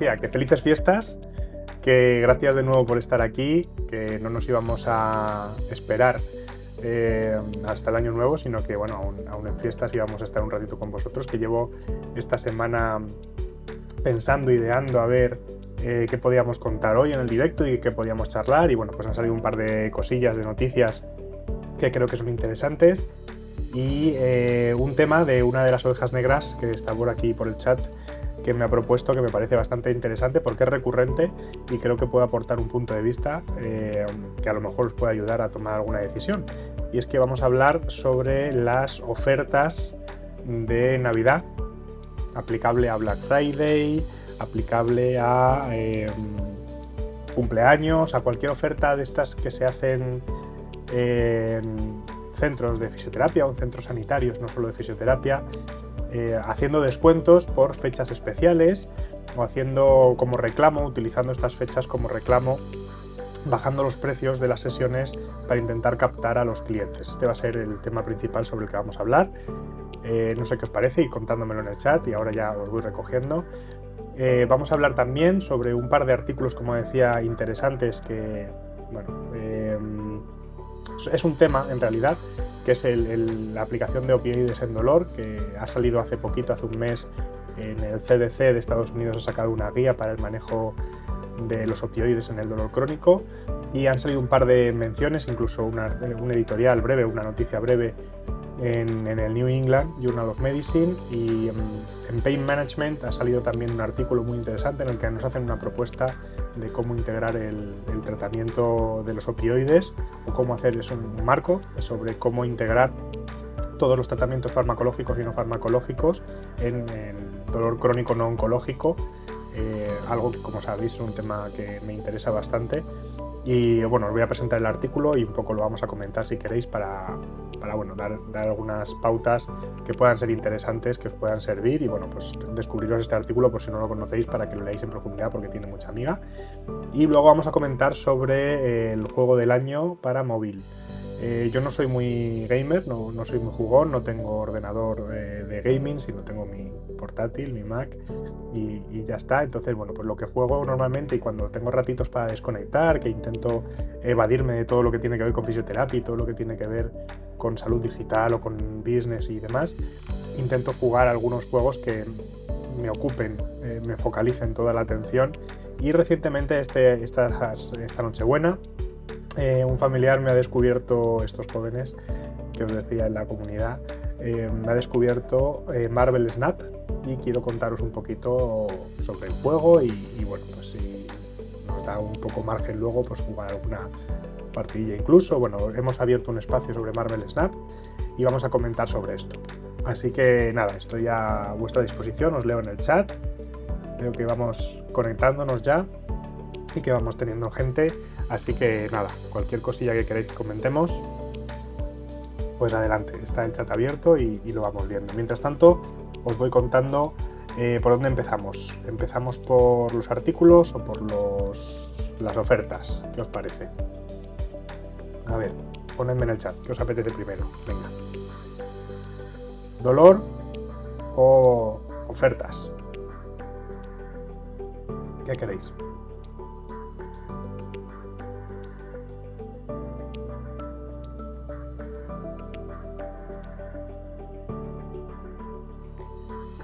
decía que felices fiestas, que gracias de nuevo por estar aquí, que no nos íbamos a esperar hasta el año nuevo, sino que bueno, aún en fiestas íbamos a estar un ratito con vosotros, que llevo esta semana pensando, ideando a ver qué podíamos contar hoy en el directo y qué podíamos charlar, y bueno, pues han salido un par de cosillas, de noticias que creo que son interesantes, y un tema de una de las ovejas negras que está por aquí por el chat, que me ha propuesto, que me parece bastante interesante porque es recurrente y creo que puede aportar un punto de vista que a lo mejor os puede ayudar a tomar alguna decisión. Y es que vamos a hablar sobre las ofertas de Navidad, aplicable a Black Friday, aplicable a cumpleaños, a cualquier oferta de estas que se hacen en centros de fisioterapia o en centros sanitarios, no solo de fisioterapia, haciendo descuentos por fechas especiales o haciendo como reclamo, utilizando estas fechas como reclamo, bajando los precios de las sesiones para intentar captar a los clientes. Este va a ser el tema principal sobre el que vamos a hablar. No sé qué os parece, y contándomelo en el chat, y ahora ya os voy recogiendo. Vamos a hablar también sobre un par de artículos, como decía, interesantes, que bueno, es un tema en realidad, que es la aplicación de opioides en dolor, que ha salido hace poquito, hace un mes, en el CDC de Estados Unidos ha sacado una guía para el manejo de los opioides en el dolor crónico, y han salido un par de menciones, incluso un editorial breve, una noticia breve en el New England Journal of Medicine, y en Pain Management ha salido también un artículo muy interesante en el que nos hacen una propuesta de cómo integrar el tratamiento de los opioides, o cómo hacer un marco sobre cómo integrar todos los tratamientos farmacológicos y no farmacológicos en dolor crónico no oncológico, algo que, como sabéis, es un tema que me interesa bastante. Y bueno, os voy a presentar el artículo y un poco lo vamos a comentar si queréis para bueno, dar algunas pautas que puedan ser interesantes, que os puedan servir, y bueno, pues descubriros este artículo por si no lo conocéis, para que lo leáis en profundidad porque tiene mucha amiga. Y luego vamos a comentar sobre el juego del año para móvil. Yo no soy muy gamer, no soy muy jugón, no tengo ordenador de gaming, sino tengo mi portátil, mi Mac, y ya está. Entonces, bueno, pues lo que juego normalmente, y cuando tengo ratitos para desconectar, que intento evadirme de todo lo que tiene que ver con fisioterapia y todo lo que tiene que ver con salud digital o con business y demás, intento jugar algunos juegos que me ocupen, me focalicen toda la atención. Y recientemente, esta Nochebuena, un familiar me ha descubierto, estos jóvenes que os decía en la comunidad, me ha descubierto Marvel Snap, y quiero contaros un poquito sobre el juego, y bueno, pues si nos da un poco margen luego, pues jugar alguna partidilla incluso. Bueno, hemos abierto un espacio sobre Marvel Snap y vamos a comentar sobre esto. Así que nada, estoy a vuestra disposición, os leo en el chat, veo que vamos conectándonos ya y que vamos teniendo gente, así que nada, cualquier cosilla que queréis que comentemos, pues adelante, está el chat abierto y lo vamos viendo. Mientras tanto, os voy contando por dónde empezamos. ¿Empezamos por los artículos o por las ofertas? ¿Qué os parece? A ver, ponedme en el chat, ¿qué os apetece primero? Venga. ¿Dolor o ofertas? ¿Qué queréis?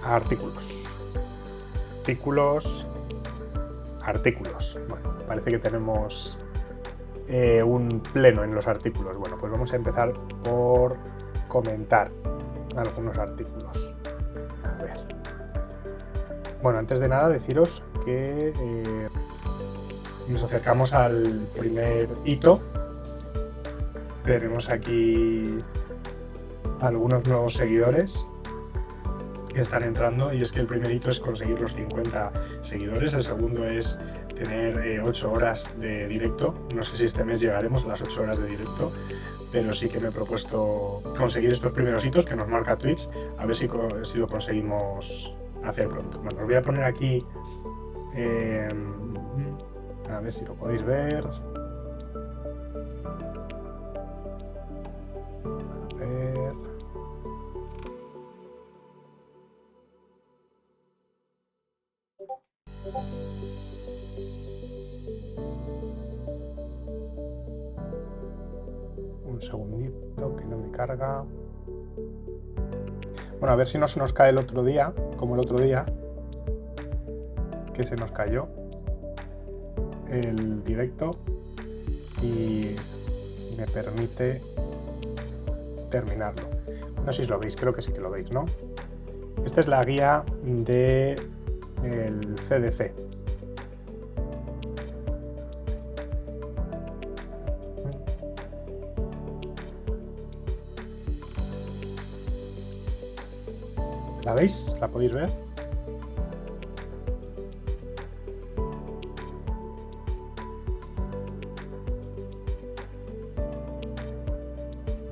Artículos. Artículos. Bueno, parece que tenemos un pleno en los artículos. Bueno, pues vamos a empezar por comentar algunos artículos. A ver. Bueno, antes de nada, deciros que nos acercamos al primer hito. Tenemos aquí algunos nuevos seguidores que están entrando, y es que el primer hito es conseguir los 50 seguidores, el segundo es tener 8 horas de directo. No sé si este mes llegaremos a las 8 horas de directo, pero sí que me he propuesto conseguir estos primeros hitos que nos marca Twitch, a ver si lo conseguimos hacer pronto. Bueno, os voy a poner aquí, a ver si lo podéis ver. A ver. Un segundito que no me carga. Bueno, a ver si no se nos cae el otro día, como el otro día, que se nos cayó el directo y me permite terminarlo. No sé si lo veis, creo que sí que lo veis, ¿no? Esta es la guía del CDC. ¿La veis? ¿La podéis ver?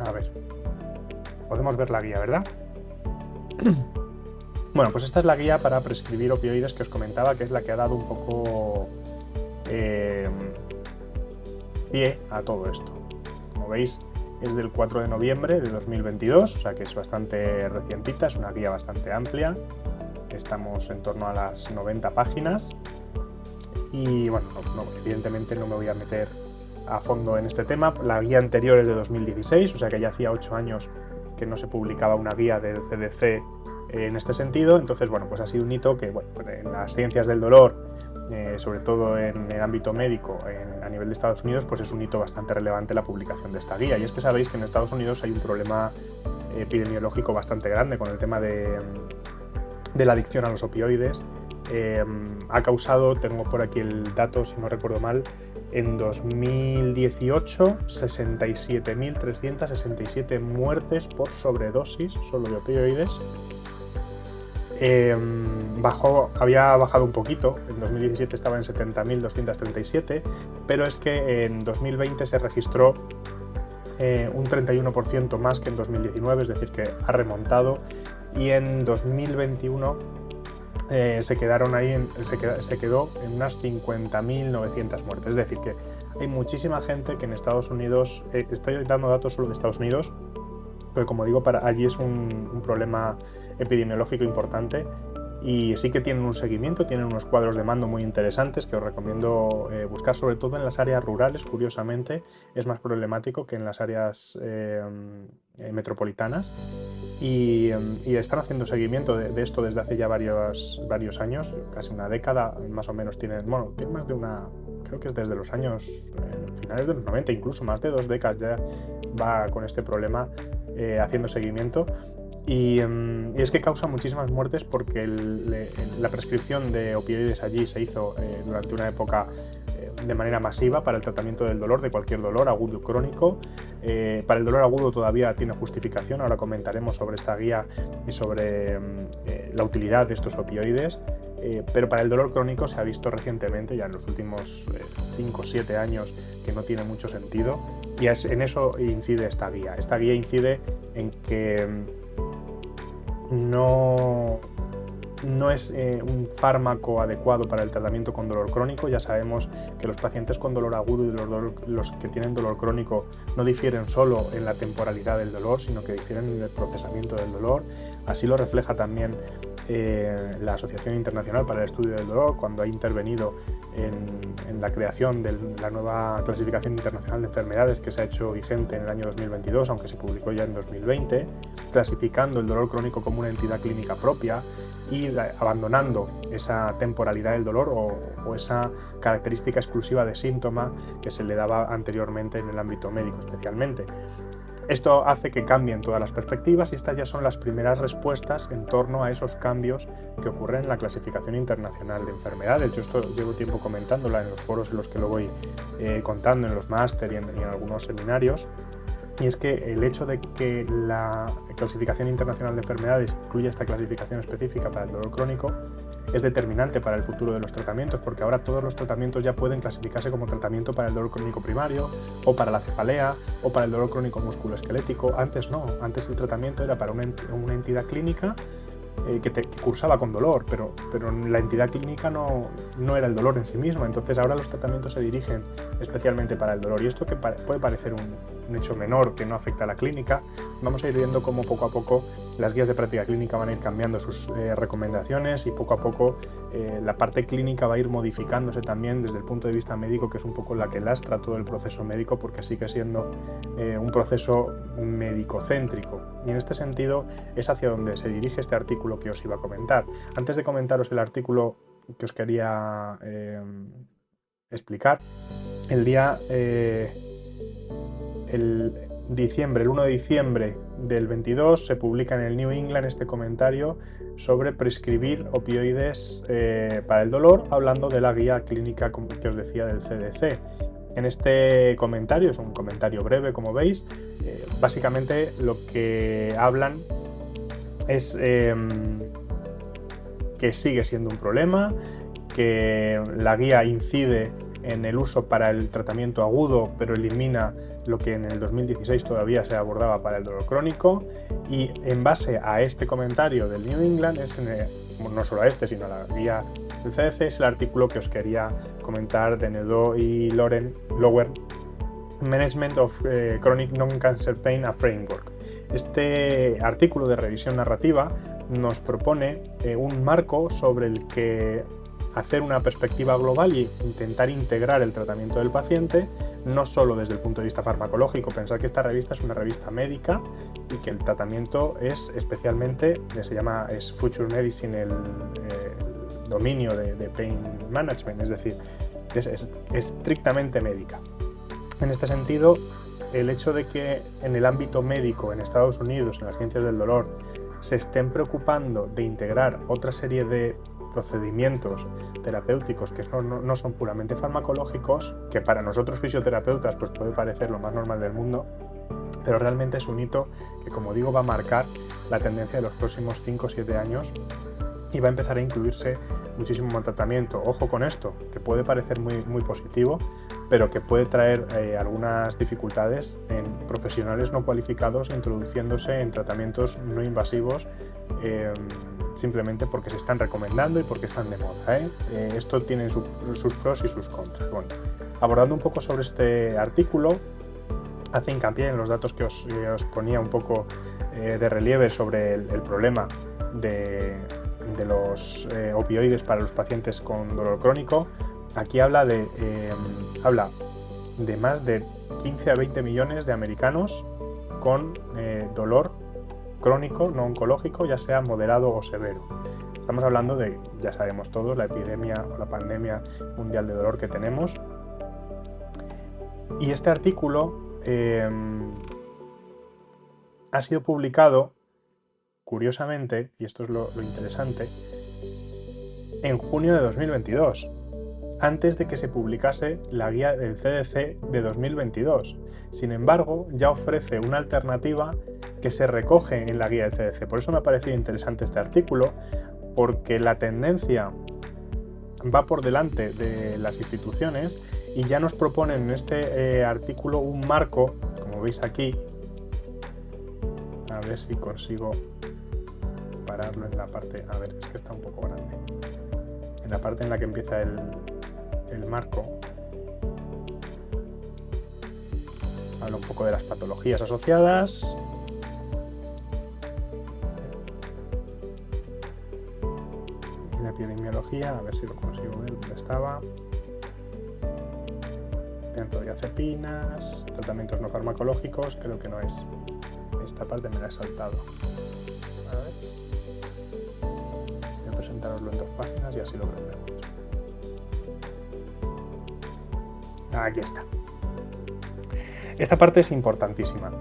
A ver. Podemos ver la guía, ¿verdad? Bueno, pues esta es la guía para prescribir opioides que os comentaba, que es la que ha dado un poco pie a todo esto. Como veis, es del 4 de noviembre de 2022, o sea que es bastante recientita, es una guía bastante amplia. Estamos en torno a las 90 páginas y bueno, evidentemente no me voy a meter a fondo en este tema. La guía anterior es de 2016, o sea que ya hacía 8 años que no se publicaba una guía del CDC en este sentido. Entonces, bueno, pues ha sido un hito que, bueno, en las ciencias del dolor, sobre todo en el ámbito médico, a nivel de Estados Unidos, pues es un hito bastante relevante la publicación de esta guía. Y es que sabéis que en Estados Unidos hay un problema epidemiológico bastante grande con el tema de la adicción a los opioides. Ha causado, tengo por aquí el dato, si no recuerdo mal, en 2018 67.367 muertes por sobredosis solo de opioides. Había bajado un poquito, en 2017 estaba en 70.237, pero es que en 2020 se registró un 31% más que en 2019, es decir, que ha remontado, y en 2021 se quedó en unas 50.900 muertes. Es decir, que hay muchísima gente que en Estados Unidos, estoy dando datos solo de Estados Unidos, pero como digo, allí es un problema epidemiológico importante, y sí que tienen un seguimiento, tienen unos cuadros de mando muy interesantes que os recomiendo buscar, sobre todo en las áreas rurales. Curiosamente es más problemático que en las áreas metropolitanas, y están haciendo seguimiento de esto desde hace ya varios años, casi una década más o menos. Tienen más de una, creo que es desde los años finales de los 90, incluso más de 2 décadas ya va con este problema haciendo seguimiento. Y es que causa muchísimas muertes porque la prescripción de opioides allí se hizo durante una época de manera masiva para el tratamiento del dolor, de cualquier dolor agudo o crónico. Para el dolor agudo todavía tiene justificación, ahora comentaremos sobre esta guía y sobre la utilidad de estos opioides. Pero para el dolor crónico se ha visto recientemente, ya en los últimos 5 o 7 años, que no tiene mucho sentido, y en eso incide esta guía. Esta guía incide en que no es un fármaco adecuado para el tratamiento con dolor crónico. Ya sabemos que los pacientes con dolor agudo y los que tienen dolor crónico no difieren solo en la temporalidad del dolor, sino que difieren en el procesamiento del dolor. Así lo refleja también la Asociación Internacional para el Estudio del Dolor, cuando ha intervenido en la creación de la nueva clasificación internacional de enfermedades que se ha hecho vigente en el año 2022, aunque se publicó ya en 2020, clasificando el dolor crónico como una entidad clínica propia y abandonando esa temporalidad del dolor o esa característica exclusiva de síntoma que se le daba anteriormente en el ámbito médico especialmente. Esto hace que cambien todas las perspectivas, y estas ya son las primeras respuestas en torno a esos cambios que ocurren en la clasificación internacional de enfermedades. Yo esto llevo tiempo comentándola en los foros en los que lo voy contando, en los máster y en algunos seminarios. Y es que el hecho de que la clasificación internacional de enfermedades incluya esta clasificación específica para el dolor crónico es determinante para el futuro de los tratamientos, porque ahora todos los tratamientos ya pueden clasificarse como tratamiento para el dolor crónico primario, o para la cefalea, o para el dolor crónico musculoesquelético. Antes no, antes el tratamiento era para una entidad clínica que cursaba con dolor, pero la entidad clínica no era el dolor en sí misma. Entonces ahora los tratamientos se dirigen especialmente para el dolor, y esto que puede parecer un hecho menor que no afecta a la clínica. Vamos a ir viendo cómo poco a poco las guías de práctica clínica van a ir cambiando sus recomendaciones y poco a poco la parte clínica va a ir modificándose también desde el punto de vista médico, que es un poco la que lastra todo el proceso médico, porque sigue siendo un proceso médico-céntrico. Y en este sentido es hacia donde se dirige este artículo que os iba a comentar. Antes de comentaros el artículo que os quería explicar, el 1 de diciembre del 22 se publica en el New England este comentario sobre prescribir opioides para el dolor, hablando de la guía clínica que os decía del CDC. En este comentario, es un comentario breve como veis, básicamente lo que hablan es que sigue siendo un problema, que la guía incide en el uso para el tratamiento agudo, pero elimina lo que en el 2016 todavía se abordaba para el dolor crónico, y en base a este comentario del New England, no solo a este, sino a la guía del CDC, es el artículo que os quería comentar de Nadeau y Lower, Management of Chronic Non-Cancer Pain, a Framework. Este artículo de revisión narrativa nos propone un marco sobre el que hacer una perspectiva global y intentar integrar el tratamiento del paciente, no solo desde el punto de vista farmacológico. Pensar que esta revista es una revista médica y que el tratamiento es especialmente, es Future Medicine el dominio de Pain Management, es decir, es estrictamente médica. En este sentido, el hecho de que en el ámbito médico en Estados Unidos, en las ciencias del dolor, se estén preocupando de integrar otra serie de procedimientos terapéuticos que no son puramente farmacológicos, que para nosotros fisioterapeutas pues puede parecer lo más normal del mundo, pero realmente es un hito que, como digo, va a marcar la tendencia de los próximos 5 o 7 años y va a empezar a incluirse muchísimo más tratamiento. Ojo con esto, que puede parecer muy positivo, pero que puede traer algunas dificultades en profesionales no cualificados introduciéndose en tratamientos no invasivos simplemente porque se están recomendando y porque están de moda. Esto tiene sus pros y sus contras. Bueno, abordando un poco sobre este artículo, hace hincapié en los datos que os ponía un poco de relieve sobre el problema de los opioides para los pacientes con dolor crónico. Aquí habla de más de 15 a 20 millones de americanos con dolor crónico, no oncológico, ya sea moderado o severo. Estamos hablando de, ya sabemos todos, la epidemia o la pandemia mundial de dolor que tenemos. Y este artículo ha sido publicado, curiosamente, y esto es lo interesante, en junio de 2022, antes de que se publicase la guía del CDC de 2022. Sin embargo, ya ofrece una alternativa que se recoge en la guía del CDC. Por eso me ha parecido interesante este artículo, porque la tendencia va por delante de las instituciones y ya nos proponen en este artículo un marco, como veis aquí, a ver si consigo pararlo en la parte, a ver, es que está un poco grande, en la parte en la que empieza el marco. Habla un poco de las patologías asociadas. La epidemiología, a ver si lo consigo ver dónde estaba. Benzodiazepinas, tratamientos no farmacológicos, creo que no es. Esta parte me la he saltado. A ver. Voy a presentaroslo en 2 páginas y así lo veremos. Aquí está. Esta parte es importantísima.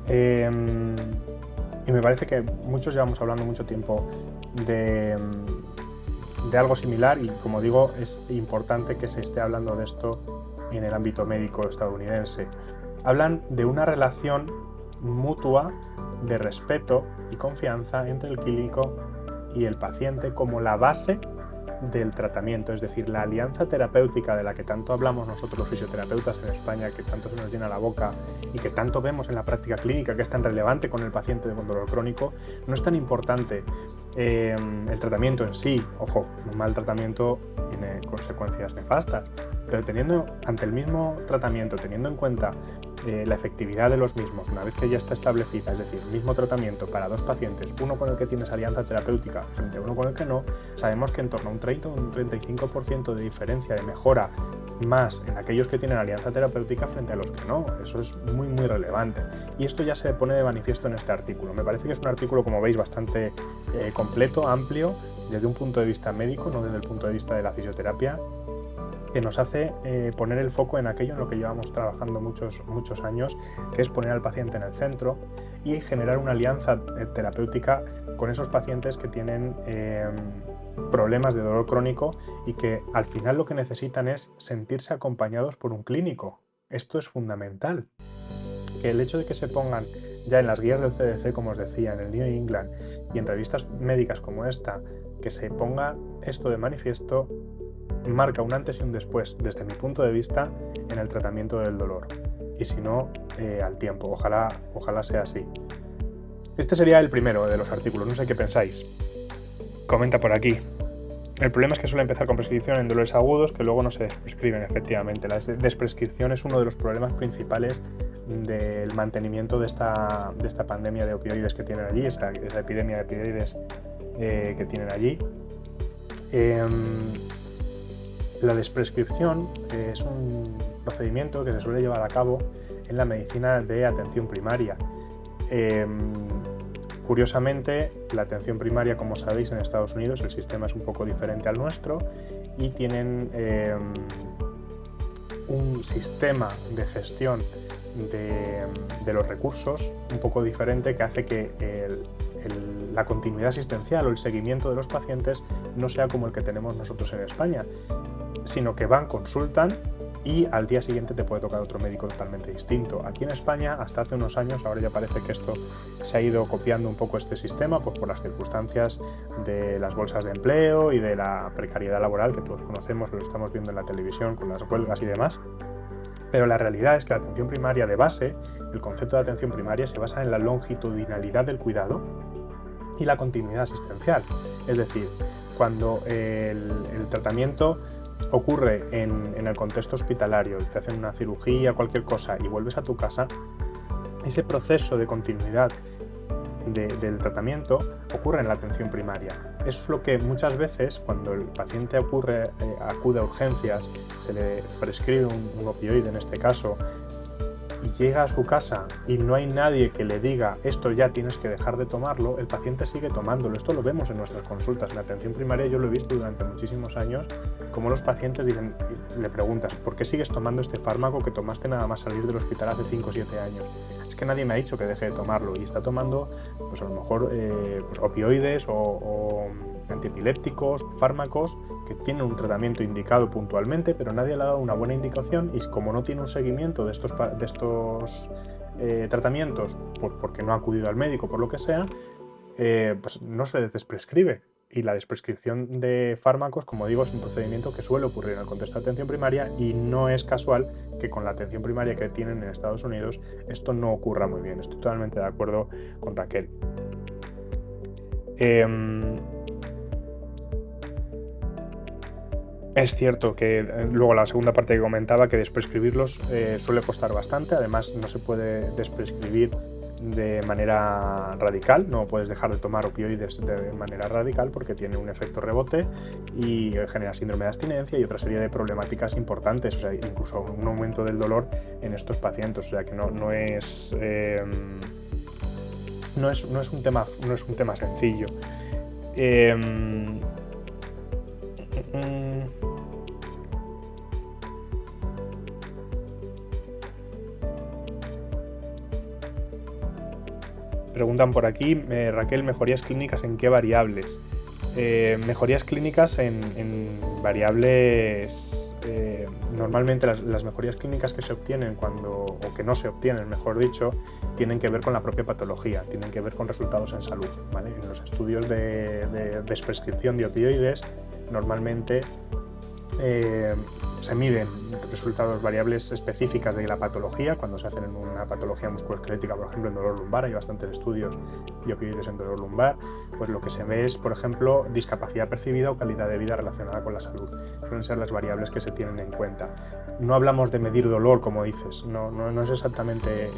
Y me parece que muchos llevamos hablando mucho tiempo de algo similar y, como digo, es importante que se esté hablando de esto en el ámbito médico estadounidense. Hablan de una relación mutua de respeto y confianza entre el clínico y el paciente como la base del tratamiento, es decir, la alianza terapéutica de la que tanto hablamos nosotros los fisioterapeutas en España, que tanto se nos llena la boca y que tanto vemos en la práctica clínica, que es tan relevante con el paciente con dolor crónico. No es tan importante el tratamiento en sí. Ojo, un mal tratamiento tiene consecuencias nefastas, pero teniendo ante el mismo tratamiento, teniendo en cuenta la efectividad de los mismos, una vez que ya está establecida, es decir, mismo tratamiento para dos pacientes, uno con el que tienes alianza terapéutica frente a uno con el que no, sabemos que en torno a un 30 o un 35% de diferencia de mejora más en aquellos que tienen alianza terapéutica frente a los que no. Eso es muy relevante. Y esto ya se pone de manifiesto en este artículo. Me parece que es un artículo, como veis, bastante completo, amplio, desde un punto de vista médico, no desde el punto de vista de la fisioterapia, que nos hace poner el foco en aquello en lo que llevamos trabajando muchos años, que es poner al paciente en el centro y generar una alianza terapéutica con esos pacientes que tienen problemas de dolor crónico y que al final lo que necesitan es sentirse acompañados por un clínico. Esto es fundamental. Que el hecho de que se pongan ya en las guías del CDC, como os decía, en el New England y en revistas médicas como esta, que se ponga esto de manifiesto, marca un antes y un después, desde mi punto de vista, en el tratamiento del dolor. Y si no, al tiempo. Ojalá sea así. Este sería el primero de los artículos. No sé qué pensáis. Comenta por aquí. El problema es que suele empezar con prescripción en dolores agudos que luego no se prescriben, efectivamente. La desprescripción es uno de los problemas principales del mantenimiento de esta pandemia de opioides que tienen allí, esa epidemia de opioides que tienen allí. La desprescripción es un procedimiento que se suele llevar a cabo en la medicina de atención primaria. Curiosamente, la atención primaria, como sabéis, en Estados Unidos el sistema es un poco diferente al nuestro y tienen un sistema de gestión de los recursos un poco diferente, que hace que la continuidad asistencial o el seguimiento de los pacientes no sea como el que tenemos nosotros en España, sino que van, consultan y al día siguiente te puede tocar otro médico totalmente distinto. Aquí en España, hasta hace unos años, ahora ya parece que esto se ha ido copiando un poco este sistema, pues por las circunstancias de las bolsas de empleo y de la precariedad laboral que todos conocemos, lo estamos viendo en la televisión con las huelgas y demás. Pero la realidad es que la atención primaria de base, el concepto de atención primaria se basa en la longitudinalidad del cuidado y la continuidad asistencial. Es decir, cuando el tratamiento ocurre en el contexto hospitalario, te hacen una cirugía, cualquier cosa y vuelves a tu casa, ese proceso de continuidad del tratamiento ocurre en la atención primaria. Eso es lo que muchas veces, cuando el paciente acude a urgencias, se le prescribe un opioide en este caso, y llega a su casa y no hay nadie que le diga esto ya tienes que dejar de tomarlo, el paciente sigue tomándolo. Esto lo vemos en nuestras consultas. En la atención primaria yo lo he visto durante muchísimos años, como los pacientes dicen, le preguntas, ¿por qué sigues tomando este fármaco que tomaste nada más salir del hospital hace 5 o 7 años? Es que nadie me ha dicho que deje de tomarlo, y está tomando pues a lo mejor pues opioides o antiepilépticos, fármacos que tienen un tratamiento indicado puntualmente, pero nadie le ha dado una buena indicación, y como no tiene un seguimiento de estos tratamientos, porque no ha acudido al médico, por lo que sea, pues no se desprescribe. Y la desprescripción de fármacos, como digo, es un procedimiento que suele ocurrir en el contexto de atención primaria, y no es casual que con la atención primaria que tienen en Estados Unidos esto no ocurra muy bien. Estoy totalmente de acuerdo con Raquel. Es cierto que luego la segunda parte que comentaba, que desprescribirlos suele costar bastante. Además, no se puede desprescribir de manera radical, no puedes dejar de tomar opioides de manera radical porque tiene un efecto rebote y genera síndrome de abstinencia y otra serie de problemáticas importantes, o sea, incluso un aumento del dolor en estos pacientes, o sea que no es un tema sencillo. Preguntan por aquí, Raquel, ¿mejorías clínicas en qué variables? Mejorías clínicas en variables, normalmente las mejorías clínicas que se obtienen o que no se obtienen, mejor dicho, tienen que ver con la propia patología, tienen que ver con resultados en salud, ¿vale? En los estudios de desprescripción de opioides, normalmente se miden resultados variables específicas de la patología, cuando se hacen en una patología musculoesquelética, por ejemplo en dolor lumbar, hay bastantes estudios de opioides en dolor lumbar, pues lo que se ve es, por ejemplo, discapacidad percibida o calidad de vida relacionada con la salud. Suelen ser las variables que se tienen en cuenta. No hablamos de medir dolor, como dices, no es exactamente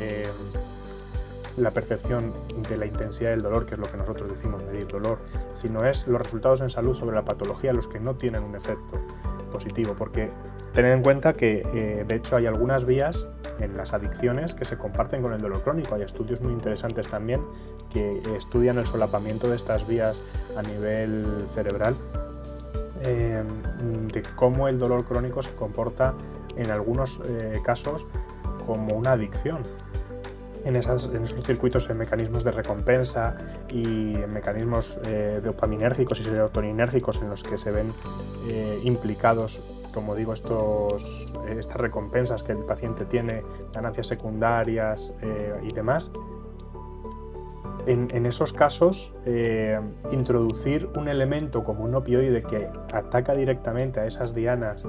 la percepción de la intensidad del dolor, que es lo que nosotros decimos medir dolor, sino es los resultados en salud sobre la patología los que no tienen un efecto positivo, porque tened en cuenta que de hecho hay algunas vías en las adicciones que se comparten con el dolor crónico. Hay estudios muy interesantes también que estudian el solapamiento de estas vías a nivel cerebral, de cómo el dolor crónico se comporta en algunos casos como una adicción. En esos circuitos, en mecanismos de recompensa y en mecanismos dopaminérgicos y serotoninérgicos en los que se ven implicados, como digo, estas recompensas que el paciente tiene, ganancias secundarias y demás. En esos casos, introducir un elemento como un opioide que ataca directamente a esas dianas,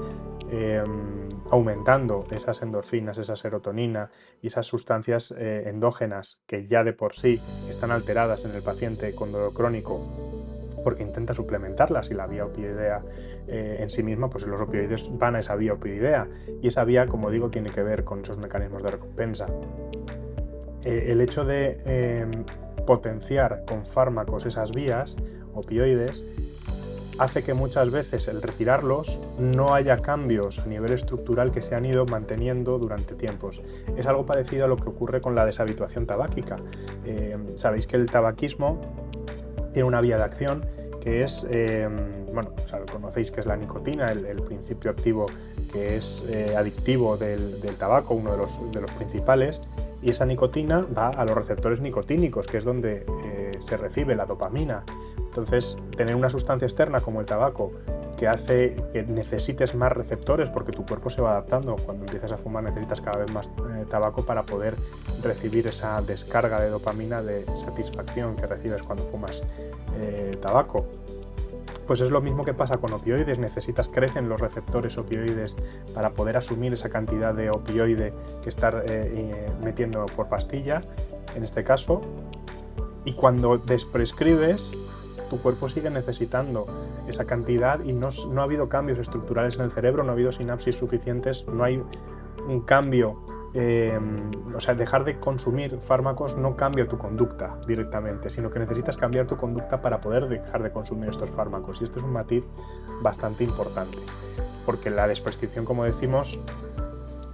aumentando esas endorfinas, esa serotonina y esas sustancias endógenas que ya de por sí están alteradas en el paciente con dolor crónico, porque intenta suplementarlas, y la vía opioidea en sí misma, pues los opioides van a esa vía opioidea, y esa vía, como digo, tiene que ver con esos mecanismos de recompensa. El hecho de potenciar con fármacos esas vías opioides hace que muchas veces el retirarlos no haya cambios a nivel estructural que se han ido manteniendo durante tiempos. Es algo parecido a lo que ocurre con la deshabituación tabáquica. Sabéis que el tabaquismo tiene una vía de acción que es, conocéis que es la nicotina, el principio activo que es adictivo del tabaco, uno de los principales, y esa nicotina va a los receptores nicotínicos, que es donde se recibe la dopamina. Entonces, tener una sustancia externa como el tabaco que hace que necesites más receptores, porque tu cuerpo se va adaptando. Cuando empiezas a fumar necesitas cada vez más tabaco para poder recibir esa descarga de dopamina de satisfacción que recibes cuando fumas tabaco. Pues es lo mismo que pasa con opioides. Crecen los receptores opioides para poder asumir esa cantidad de opioide que estar metiendo por pastilla, en este caso, y cuando desprescribes, tu cuerpo sigue necesitando esa cantidad y no ha habido cambios estructurales en el cerebro, no ha habido sinapsis suficientes, no hay un cambio. Dejar de consumir fármacos no cambia tu conducta directamente, sino que necesitas cambiar tu conducta para poder dejar de consumir estos fármacos, y este es un matiz bastante importante, porque la desprescripción, como decimos,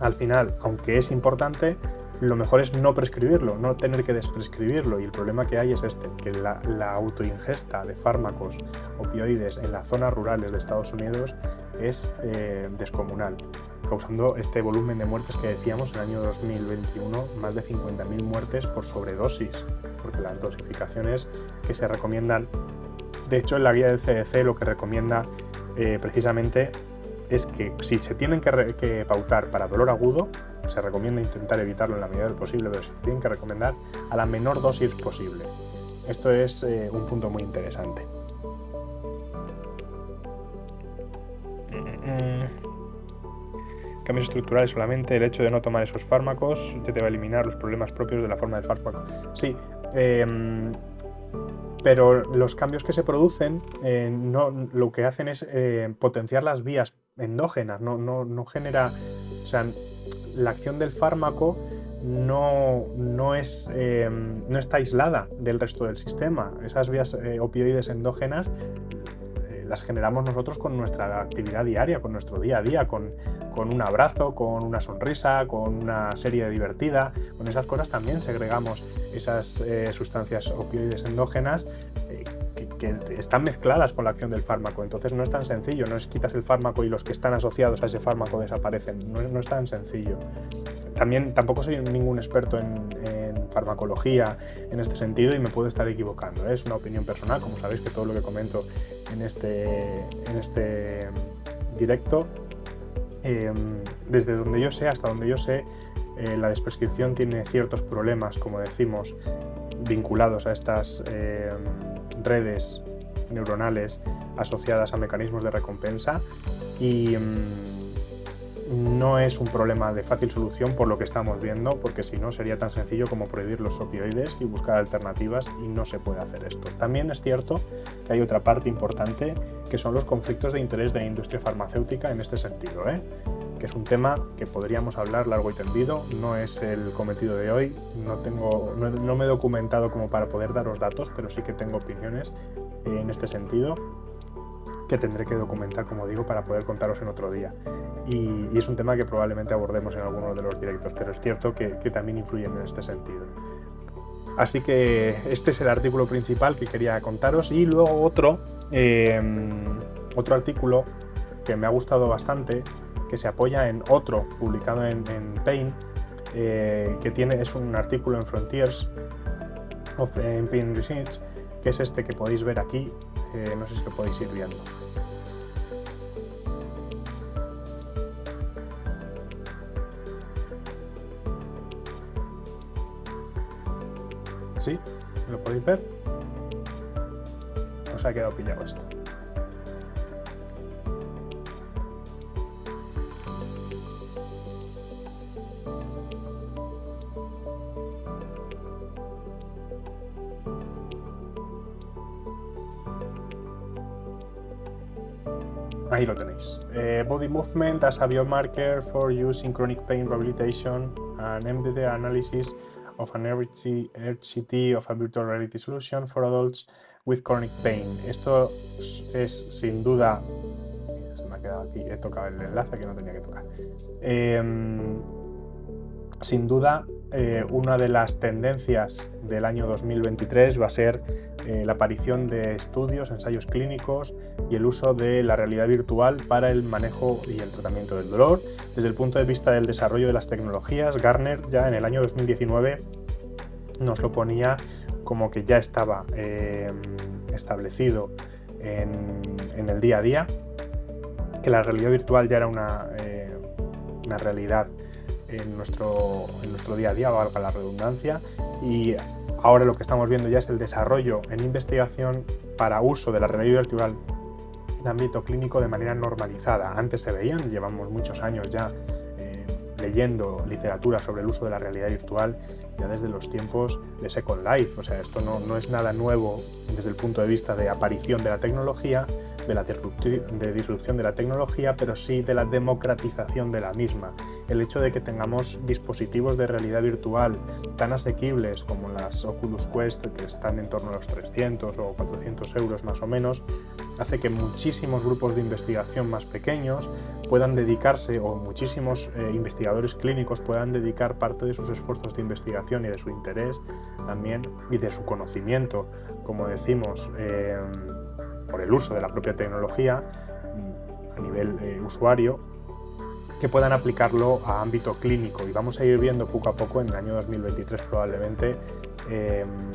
al final, aunque es importante, lo mejor es no prescribirlo, no tener que desprescribirlo, y el problema que hay es que la autoingesta de fármacos opioides en las zonas rurales de Estados Unidos es descomunal, causando este volumen de muertes que decíamos en el año 2021, más de 50.000 muertes por sobredosis, porque las dosificaciones que se recomiendan, de hecho en la guía del CDC lo que recomienda precisamente es que si se tienen que pautar para dolor agudo, se recomienda intentar evitarlo en la medida de lo posible, pero se tienen que recomendar a la menor dosis posible. Esto es un punto muy interesante. Cambios estructurales solamente, el hecho de no tomar esos fármacos ya te va a eliminar los problemas propios de la forma del fármaco. Sí, pero los cambios que se producen lo que hacen es potenciar las vías endógenas, no genera, o sea, la acción del fármaco no está aislada del resto del sistema. Esas vías opioides endógenas las generamos nosotros con nuestra actividad diaria, con nuestro día a día, con un abrazo, con una sonrisa, con una serie divertida. Con esas cosas también segregamos esas sustancias opioides endógenas que están mezcladas con la acción del fármaco. Entonces no es tan sencillo, no es quitas el fármaco y los que están asociados a ese fármaco desaparecen, no es tan sencillo. Tampoco soy ningún experto en farmacología en este sentido y me puedo estar equivocando, es una opinión personal, como sabéis que todo lo que comento en este directo, desde donde yo sé hasta donde yo sé, la desprescripción tiene ciertos problemas, como decimos, vinculados a estas redes neuronales asociadas a mecanismos de recompensa y no es un problema de fácil solución por lo que estamos viendo, porque si no sería tan sencillo como prohibir los opioides y buscar alternativas, y no se puede hacer esto. También es cierto que hay otra parte importante, que son los conflictos de interés de la industria farmacéutica en este sentido, que es un tema que podríamos hablar largo y tendido. No es el cometido de hoy, no me he documentado como para poder daros datos, pero sí que tengo opiniones en este sentido, que tendré que documentar, como digo, para poder contaros en otro día. Y es un tema que probablemente abordemos en algunos de los directos, pero es cierto que también influyen en este sentido. Así que este es el artículo principal que quería contaros, y luego otro artículo que me ha gustado bastante, que se apoya en otro publicado en Pain, es un artículo en Frontiers of Pain Research, que es este que podéis ver aquí. No sé si lo podéis ir viendo. ¿Sí? ¿Lo podéis ver? Os ha quedado pillado esto. Ahí lo tenéis. Body movement as a biomarker for use in chronic pain rehabilitation and MDT analysis of an RCT of a virtual reality solution for adults with chronic pain. Esto es sin duda... Se me ha quedado aquí, he tocado el enlace que no tenía que tocar. Sin duda, una de las tendencias del año 2023 va a ser la aparición de estudios, ensayos clínicos y el uso de la realidad virtual para el manejo y el tratamiento del dolor. Desde el punto de vista del desarrollo de las tecnologías, Gartner ya en el año 2019 nos lo ponía como que ya estaba establecido en el día a día, que la realidad virtual ya era una realidad en nuestro día a día, valga la redundancia, y ahora lo que estamos viendo ya es el desarrollo en investigación para uso de la realidad virtual en ámbito clínico de manera normalizada. Antes se veían, llevamos muchos años ya leyendo literatura sobre el uso de la realidad virtual ya desde los tiempos de Second Life. O sea, esto no es nada nuevo desde el punto de vista de aparición de la tecnología, de disrupción de la tecnología, pero sí de la democratización de la misma. El hecho de que tengamos dispositivos de realidad virtual tan asequibles como las Oculus Quest, que están en torno a los 300 o 400 euros más o menos, hace que muchísimos grupos de investigación más pequeños puedan dedicarse, o muchísimos investigadores clínicos puedan dedicar parte de sus esfuerzos de investigación y de su interés también, y de su conocimiento, como decimos, por el uso de la propia tecnología a nivel usuario, que puedan aplicarlo a ámbito clínico. Y vamos a ir viendo poco a poco en el año 2023 probablemente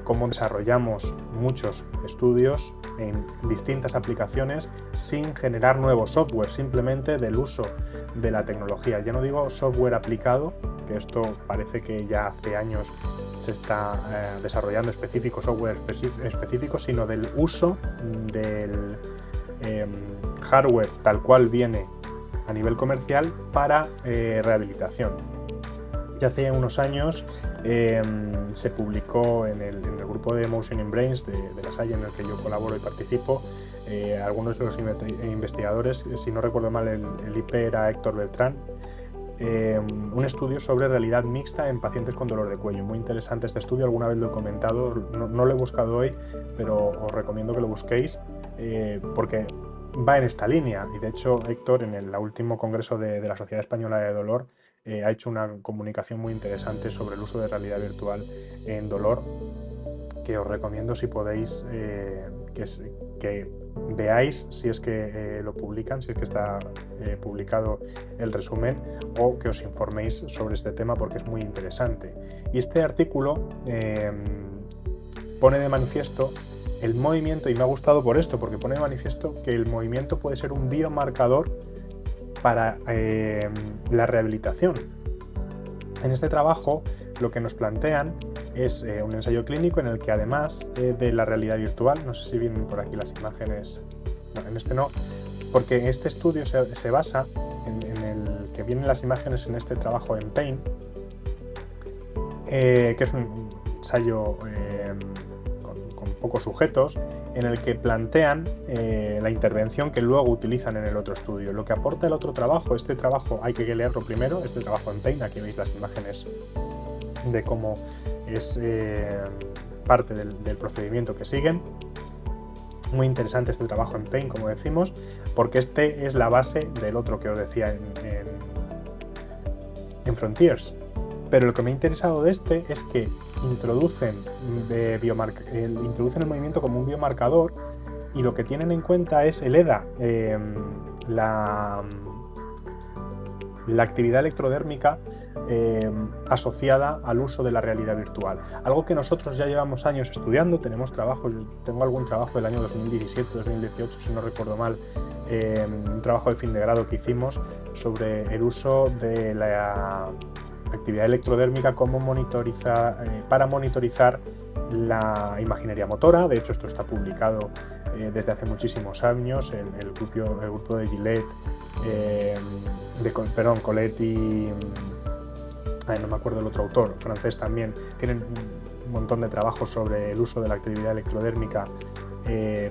cómo desarrollamos muchos estudios en distintas aplicaciones sin generar nuevo software, simplemente del uso de la tecnología. Ya no digo software aplicado, que esto parece que ya hace años se está desarrollando software específico, sino del uso del hardware tal cual viene a nivel comercial para rehabilitación. Ya hace unos años se publicó en el grupo de Motion in Brains de la SAI, en el que yo colaboro y participo, algunos de los investigadores, si no recuerdo mal el IP era Héctor Beltrán, un estudio sobre realidad mixta en pacientes con dolor de cuello. Muy interesante este estudio, alguna vez lo he comentado, no lo he buscado hoy, pero os recomiendo que lo busquéis porque va en esta línea. Y de hecho Héctor, en el último congreso de la Sociedad Española de Dolor, ha hecho una comunicación muy interesante sobre el uso de realidad virtual en dolor, que os recomiendo, si podéis, que veáis si es que lo publican, si es que está publicado el resumen, o que os informéis sobre este tema porque es muy interesante. Y este artículo pone de manifiesto el movimiento, y me ha gustado por esto, porque pone de manifiesto que el movimiento puede ser un biomarcador para la rehabilitación. En este trabajo lo que nos plantean es un ensayo clínico en el que, además de la realidad virtual, no sé si vienen por aquí las imágenes No, en este no, porque este estudio se basa en el que vienen las imágenes en este trabajo en Paint, que es un ensayo con pocos sujetos, en el que plantean la intervención que luego utilizan en el otro estudio. Lo que aporta el otro trabajo, este trabajo hay que leerlo primero, este trabajo en Paint, aquí veis las imágenes de cómo es parte del procedimiento que siguen. Muy interesante este trabajo en Paint, como decimos, porque este es la base del otro que os decía en Frontiers. Pero lo que me ha interesado de este es que introducen el movimiento como un biomarcador, y lo que tienen en cuenta es el EDA, la actividad electrodérmica asociada al uso de la realidad virtual. Algo que nosotros ya llevamos años estudiando, tengo algún trabajo del año 2017-2018, si no recuerdo mal, un trabajo de fin de grado que hicimos sobre el uso de la actividad electrodérmica para monitorizar la imaginería motora. De hecho, esto está publicado desde hace muchísimos años. El grupo de Gillette, Colette y no me acuerdo el otro autor, francés también, tienen un montón de trabajos sobre el uso de la actividad electrodérmica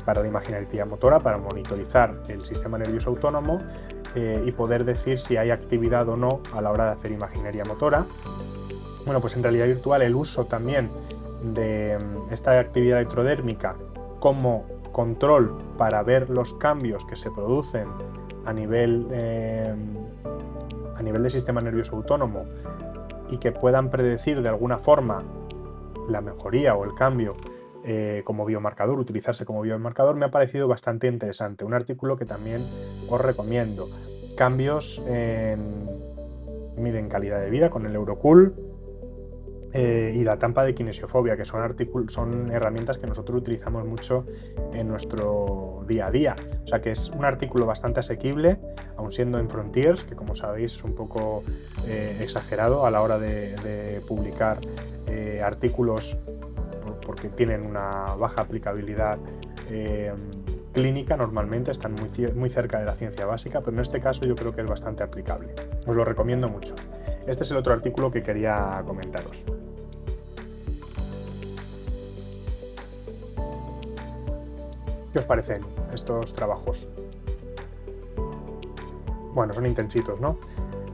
para la imaginería motora, para monitorizar el sistema nervioso autónomo y poder decir si hay actividad o no a la hora de hacer imaginería motora. Bueno, pues en realidad virtual el uso también de esta actividad electrodérmica como control para ver los cambios que se producen a nivel de sistema nervioso autónomo y que puedan predecir de alguna forma la mejoría o el cambio como biomarcador, utilizarse como biomarcador, me ha parecido bastante interesante. Un artículo que también os recomiendo. Cambios miden calidad de vida con el Eurocool y la tampa de kinesiofobia, que son herramientas que nosotros utilizamos mucho en nuestro día a día. O sea que es un artículo bastante asequible, aun siendo en Frontiers, que como sabéis es un poco exagerado a la hora de publicar artículos porque tienen una baja aplicabilidad clínica. Normalmente están muy cerca de la ciencia básica, pero en este caso yo creo que es bastante aplicable. Os lo recomiendo mucho. Este es el otro artículo que quería comentaros. ¿Qué os parecen estos trabajos? Bueno, son intensitos, ¿no?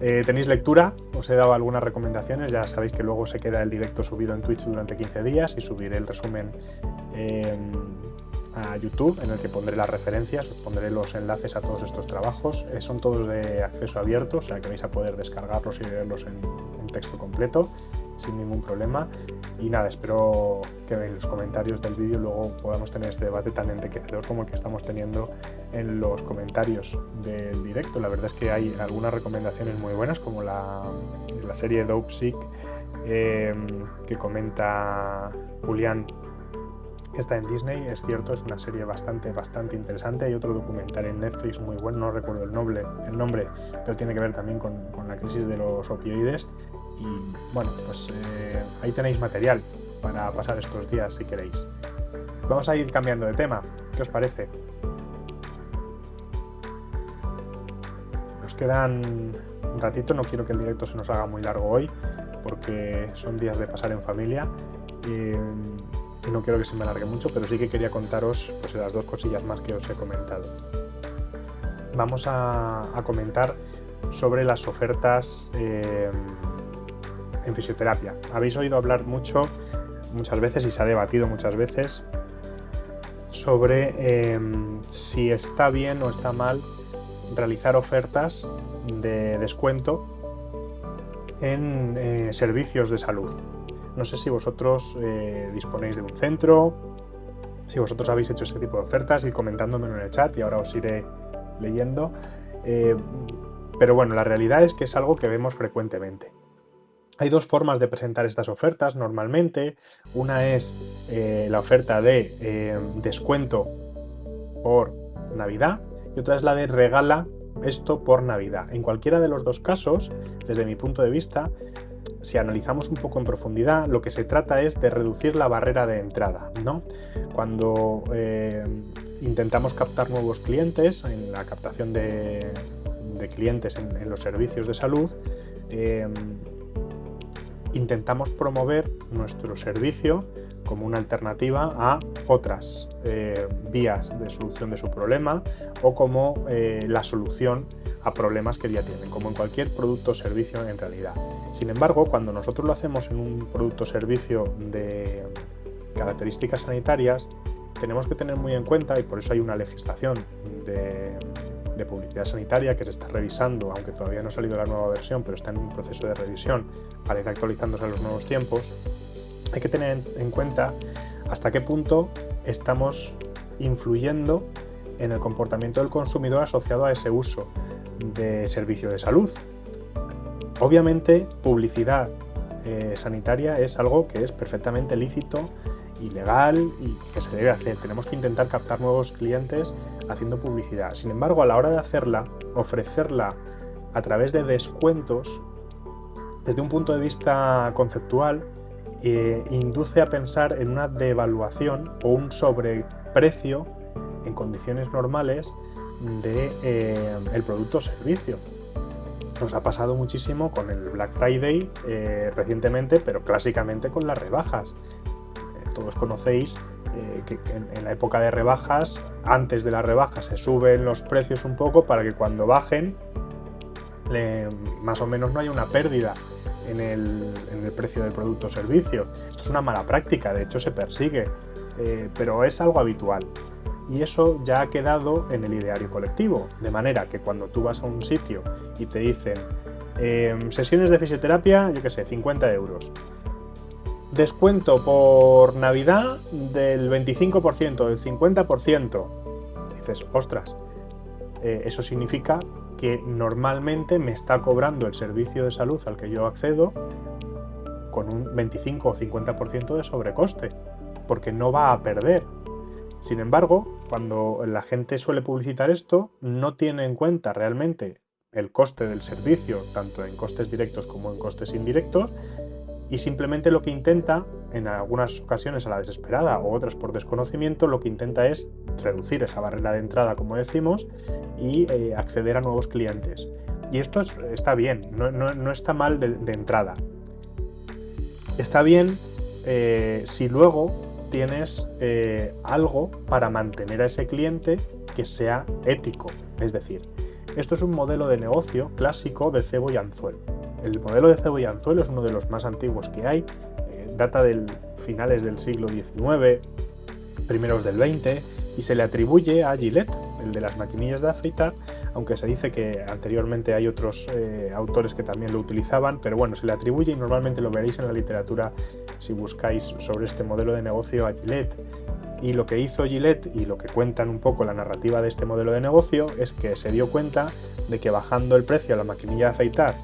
Tenéis lectura, os he dado algunas recomendaciones, ya sabéis que luego se queda el directo subido en Twitch durante 15 días y subiré el resumen a YouTube, en el que pondré las referencias, os pondré los enlaces a todos estos trabajos. Son todos de acceso abierto, o sea que vais a poder descargarlos y leerlos en texto completo sin ningún problema. Y nada, espero que en los comentarios del vídeo luego podamos tener este debate tan enriquecedor como el que estamos teniendo en los comentarios del directo. La verdad es que hay algunas recomendaciones muy buenas, como la serie Dopesick que comenta Julián, que está en Disney. Es cierto, es una serie bastante interesante. Hay otro documental en Netflix muy bueno, no recuerdo el nombre, pero tiene que ver también con la crisis de los opioides. Y bueno, pues ahí tenéis material para pasar estos días si queréis. Vamos a ir cambiando de tema. ¿Qué os parece? Nos quedan un ratito, no quiero que el directo se nos haga muy largo hoy, porque son días de pasar en familia y no quiero que se me alargue mucho, pero sí que quería contaros pues las dos cosillas más que os he comentado. Vamos a comentar sobre las ofertas en fisioterapia. Habéis oído hablar muchas veces y se ha debatido muchas veces sobre si está bien o está mal realizar ofertas de descuento en servicios de salud. No sé si vosotros disponéis de un centro, si vosotros habéis hecho ese tipo de ofertas, y comentándomelo en el chat y ahora os iré leyendo. Pero bueno, la realidad es que es algo que vemos frecuentemente. Hay dos formas de presentar estas ofertas normalmente. Una es la oferta de descuento por Navidad y otra es la de regala esto por Navidad. En cualquiera de los dos casos, desde mi punto de vista, si analizamos un poco en profundidad, lo que se trata es de reducir la barrera de entrada, ¿no? Cuando intentamos captar nuevos clientes, en la captación de clientes en los servicios de salud, intentamos promover nuestro servicio como una alternativa a otras vías de solución de su problema o como la solución a problemas que ya tienen, como en cualquier producto o servicio en realidad. Sin embargo, cuando nosotros lo hacemos en un producto o servicio de características sanitarias, tenemos que tener muy en cuenta, y por eso hay una legislación de publicidad sanitaria que se está revisando, aunque todavía no ha salido la nueva versión, pero está en un proceso de revisión para ir actualizándose a los nuevos tiempos. Hay que tener en cuenta hasta qué punto estamos influyendo en el comportamiento del consumidor asociado a ese uso de servicio de salud. Obviamente, publicidad sanitaria es algo que es perfectamente lícito y legal y que se debe hacer. Tenemos que intentar captar nuevos clientes haciendo publicidad. Sin embargo, a la hora de hacerla, ofrecerla a través de descuentos, desde un punto de vista conceptual, induce a pensar en una devaluación o un sobreprecio en condiciones normales del producto o servicio. Nos ha pasado muchísimo con el Black Friday recientemente, pero clásicamente con las rebajas. Todos conocéis que en la época de rebajas, antes de las rebajas se suben los precios un poco para que cuando bajen más o menos no haya una pérdida en el precio del producto o servicio. Esto es una mala práctica, de hecho se persigue, pero es algo habitual. Y eso ya ha quedado en el ideario colectivo, de manera que cuando tú vas a un sitio y te dicen sesiones de fisioterapia, yo qué sé, 50 euros. Descuento por Navidad del 25%, del 50%. Dices, ostras, eso significa que normalmente me está cobrando el servicio de salud al que yo accedo con un 25 o 50% de sobrecoste, porque no va a perder. Sin embargo, cuando la gente suele publicitar esto, no tiene en cuenta realmente el coste del servicio, tanto en costes directos como en costes indirectos, y simplemente lo que intenta, en algunas ocasiones a la desesperada o otras por desconocimiento, lo que intenta es reducir esa barrera de entrada, como decimos, y acceder a nuevos clientes. Y esto está bien, no está mal de entrada. Está bien si luego tienes algo para mantener a ese cliente que sea ético. Es decir, esto es un modelo de negocio clásico de cebo y anzuelo. El modelo de cebo y anzuelo es uno de los más antiguos que hay, data de finales del siglo XIX, primeros del XX, y se le atribuye a Gillette, el de las maquinillas de afeitar, aunque se dice que anteriormente hay otros autores que también lo utilizaban, pero bueno, se le atribuye y normalmente lo veréis en la literatura si buscáis sobre este modelo de negocio a Gillette. Y lo que hizo Gillette y lo que cuentan un poco la narrativa de este modelo de negocio es que se dio cuenta de que bajando el precio a la maquinilla de afeitar,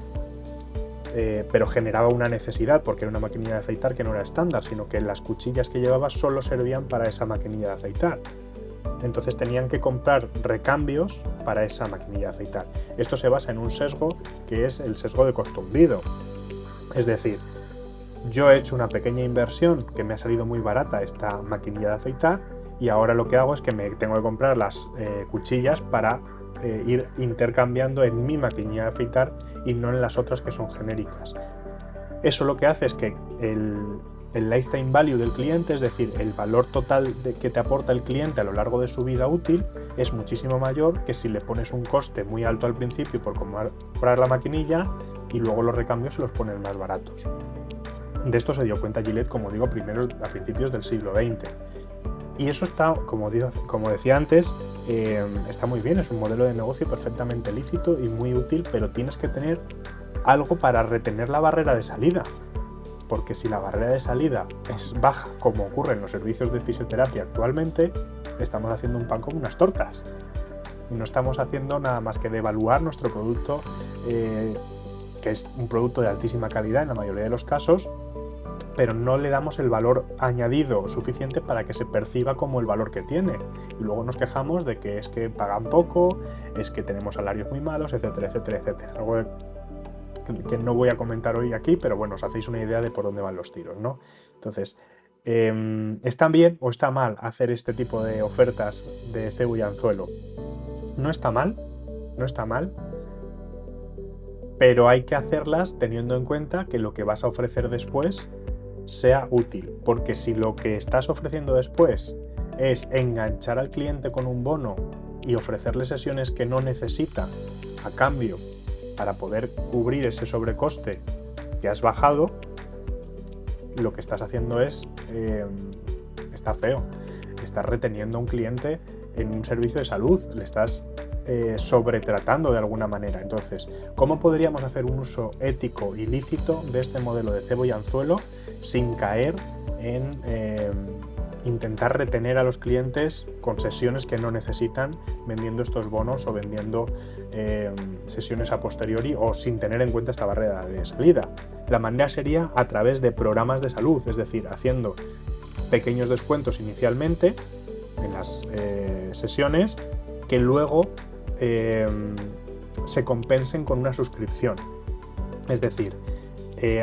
pero generaba una necesidad porque era una maquinilla de afeitar que no era estándar, sino que las cuchillas que llevaba solo servían para esa maquinilla de afeitar. Entonces tenían que comprar recambios para esa maquinilla de afeitar. Esto se basa en un sesgo que es el sesgo de costo hundido. Es decir, yo he hecho una pequeña inversión que me ha salido muy barata esta maquinilla de afeitar y ahora lo que hago es que me tengo que comprar las cuchillas para ir intercambiando en mi maquinilla de afeitar y no en las otras que son genéricas. Eso lo que hace es que el lifetime value del cliente, es decir, el valor total que te aporta el cliente a lo largo de su vida útil, es muchísimo mayor que si le pones un coste muy alto al principio por comprar la maquinilla y luego los recambios se los pones más baratos. De esto se dio cuenta Gillette, como digo, a principios del siglo XX. Y eso está, como decía antes, está muy bien, es un modelo de negocio perfectamente lícito y muy útil, pero tienes que tener algo para retener la barrera de salida. Porque si la barrera de salida es baja, como ocurre en los servicios de fisioterapia actualmente, estamos haciendo un pan como unas tortas. Y no estamos haciendo nada más que devaluar nuestro producto, que es un producto de altísima calidad en la mayoría de los casos, pero no le damos el valor añadido suficiente para que se perciba como el valor que tiene. Y luego nos quejamos de que es que pagan poco, es que tenemos salarios muy malos, etcétera, etcétera, etcétera. Algo que no voy a comentar hoy aquí, pero bueno, os hacéis una idea de por dónde van los tiros, ¿no? Entonces, ¿está bien o está mal hacer este tipo de ofertas de cebo y anzuelo? No está mal, no está mal, pero hay que hacerlas teniendo en cuenta que lo que vas a ofrecer después sea útil, porque si lo que estás ofreciendo después es enganchar al cliente con un bono y ofrecerle sesiones que no necesita a cambio para poder cubrir ese sobrecoste que has bajado, lo que estás haciendo está feo. Estás reteniendo a un cliente en un servicio de salud, le estás sobretratando de alguna manera. Entonces, ¿cómo podríamos hacer un uso ético y lícito de este modelo de cebo y anzuelo sin caer en intentar retener a los clientes con sesiones que no necesitan, vendiendo estos bonos o vendiendo sesiones a posteriori o sin tener en cuenta esta barrera de salida? La manera sería a través de programas de salud, es decir, haciendo pequeños descuentos inicialmente en las sesiones que luego se compensen con una suscripción. Es decir,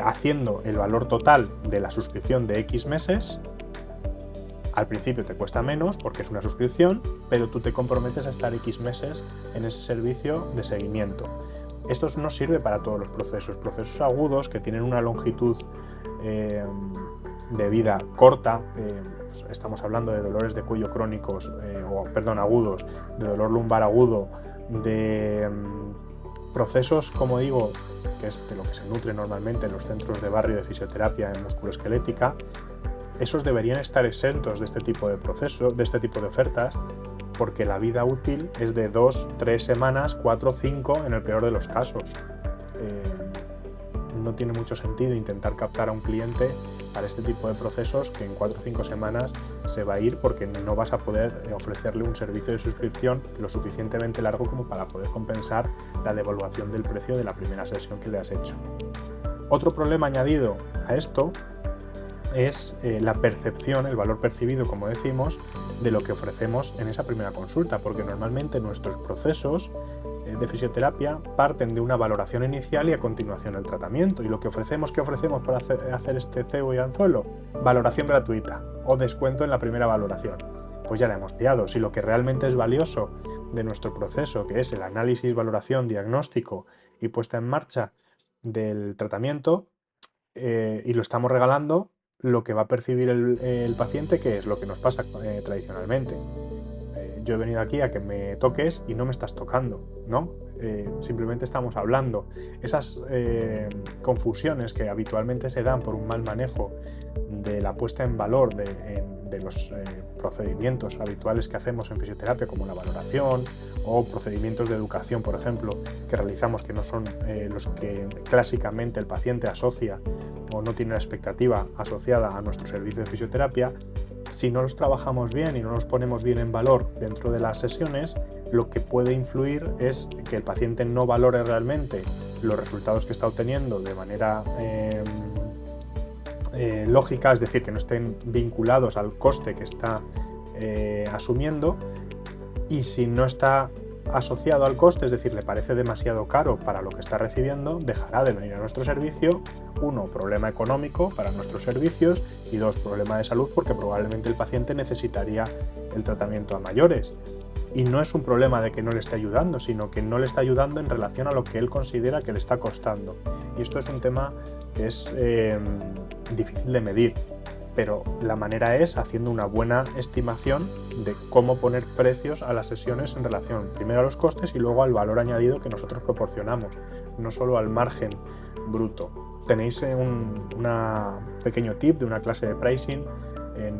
haciendo el valor total de la suscripción de X meses. Al principio te cuesta menos porque es una suscripción, pero tú te comprometes a estar X meses en ese servicio de seguimiento. Esto no sirve para todos los procesos. Procesos agudos que tienen una longitud de vida corta, pues estamos hablando de dolores de cuello crónicos, agudos, de dolor lumbar agudo, de procesos, como digo, que es de lo que se nutre normalmente en los centros de barrio de fisioterapia en musculoesquelética. Esos deberían estar exentos de este tipo de procesos, de este tipo de ofertas, porque la vida útil es de 2, 3 semanas, 4, 5 en el peor de los casos. No tiene mucho sentido intentar captar a un cliente para este tipo de procesos que en 4 o 5 semanas se va a ir porque no vas a poder ofrecerle un servicio de suscripción lo suficientemente largo como para poder compensar la devaluación del precio de la primera sesión que le has hecho. Otro problema añadido a esto es la percepción, el valor percibido, como decimos, de lo que ofrecemos en esa primera consulta, porque normalmente nuestros procesos de fisioterapia parten de una valoración inicial y a continuación el tratamiento. Y lo que ofrecemos, ¿qué ofrecemos para hacer este cebo y anzuelo? Valoración gratuita o descuento en la primera valoración. Pues ya la hemos liado. Si lo que realmente es valioso de nuestro proceso, que es el análisis, valoración, diagnóstico y puesta en marcha del tratamiento, y lo estamos regalando, lo que va a percibir el paciente, que es lo que nos pasa tradicionalmente. Yo he venido aquí a que me toques y no me estás tocando, ¿no? Simplemente estamos hablando. Esas confusiones que habitualmente se dan por un mal manejo de la puesta en valor de los procedimientos habituales que hacemos en fisioterapia, como la valoración o procedimientos de educación, por ejemplo, que realizamos, que no son los que clásicamente el paciente asocia o no tiene la expectativa asociada a nuestro servicio de fisioterapia. Si no los trabajamos bien y no los ponemos bien en valor dentro de las sesiones, lo que puede influir es que el paciente no valore realmente los resultados que está obteniendo de manera lógica, es decir, que no estén vinculados al coste que está asumiendo, y si no está asociado al coste, es decir, le parece demasiado caro para lo que está recibiendo, dejará de venir a nuestro servicio. 1, problema económico para nuestros servicios, y 2, problema de salud, porque probablemente el paciente necesitaría el tratamiento a mayores. Y no es un problema de que no le esté ayudando, sino que no le está ayudando en relación a lo que él considera que le está costando. Y esto es un tema que es difícil de medir, pero la manera es haciendo una buena estimación de cómo poner precios a las sesiones en relación primero a los costes y luego al valor añadido que nosotros proporcionamos, no solo al margen bruto. Tenéis un pequeño tip de una clase de pricing en